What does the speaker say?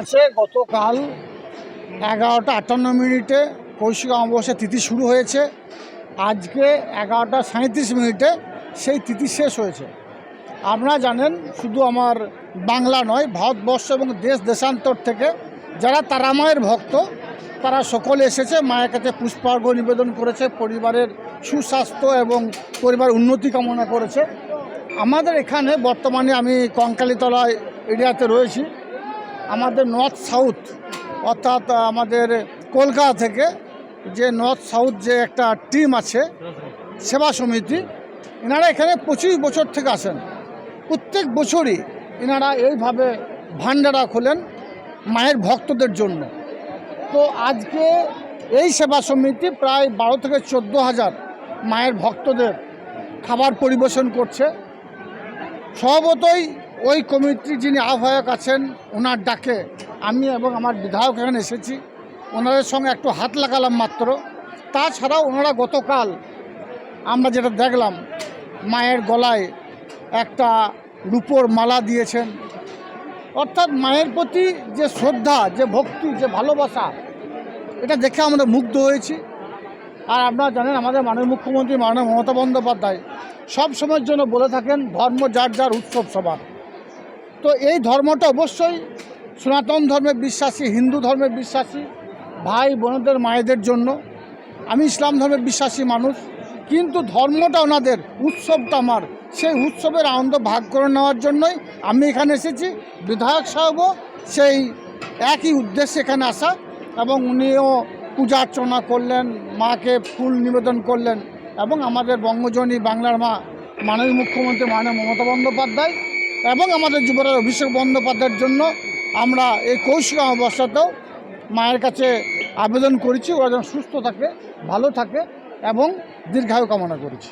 আছে গতকাল 11:58 কৌশিক অমাবস্যা তিথি শুরু হয়েছে। আজকে 11:37 সেই তিথি শেষ হয়েছে। আপনারা জানেন, শুধু আমার বাংলা নয়, ভারতবর্ষ এবং দেশ দেশান্তর থেকে যারা তারা মায়ের ভক্ত তারা সকলে এসেছে, মায়ের কাছে পুষ্পার্ঘ নিবেদন করেছে, পরিবারের সুস্বাস্থ্য এবং পরিবার উন্নতি কামনা করেছে। আমাদের এখানে বর্তমানে আমি কঙ্কালীতলা এরিয়াতে রয়েছি। আমাদের নর্থ সাউথ অর্থাৎ আমাদের কলকাতা থেকে যে নর্থ সাউথ যে একটা টিম আছে, সেবা সমিতি, এনারা এখানে 25 বছর থেকে আসেন। প্রত্যেক বছরই এনারা এইভাবে ভান্ডারা খোলেন মায়ের ভক্তদের জন্য। তো আজকে এই সেবা সমিতি প্রায় 12 থেকে 14,000 মায়ের ভক্তদের খাবার পরিবেশন করছে। স্বভাবতই ওই কমিটির যিনি আহ্বায়ক আছেন, ওনার ডাকে আমি এবং আমার বিধায়ক এখানে এসেছি। ওনাদের সঙ্গে একটু হাত লাগালাম মাত্র। তাছাড়াও ওনারা গতকাল আমরা যেটা দেখলাম, মায়ের গলায় একটা রূপোর মালা দিয়েছেন। অর্থাৎ মায়ের প্রতি যে শ্রদ্ধা, যে ভক্তি, যে ভালোবাসা, এটা দেখে আমরা মুগ্ধ হয়েছি। আর আপনারা জানেন, আমাদের মাননীয় মুখ্যমন্ত্রী মাননীয় মমতা বন্দ্যোপাধ্যায় সব সময়ের জন্য বলে থাকেন, ধর্ম যার যার, উৎসব সবার। তো এই ধর্মটা অবশ্যই সনাতন ধর্মে বিশ্বাসী, হিন্দু ধর্মে বিশ্বাসী ভাই বোনদের মায়েদের জন্য। আমি ইসলাম ধর্মে বিশ্বাসী মানুষ, কিন্তু ধর্মটা ওনাদের, উৎসবটা আমার। সেই উৎসবের আনন্দ ভাগ করে নেওয়ার জন্যই আমি এখানে এসেছি। বিধায়ক সাহেবও সেই একই উদ্দেশ্যে এখানে আসা, এবং উনিও পূজা অর্চনা করলেন, মাকে ফুল নিবেদন করলেন। এবং আমাদের বঙ্গজননী বাংলার মা মাননীয় মুখ্যমন্ত্রী মাননীয় মমতা বন্দ্যোপাধ্যায় এবং আমাদের যুবরাজ অভিষেক বন্দ্যোপাধ্যায়ের জন্য আমরা এই কৌশিক অমাবস্যাতেও মায়ের কাছে আবেদন করেছি, ওরা যেন সুস্থ থাকে, ভালো থাকে এবং দীর্ঘায়ু কামনা করেছি।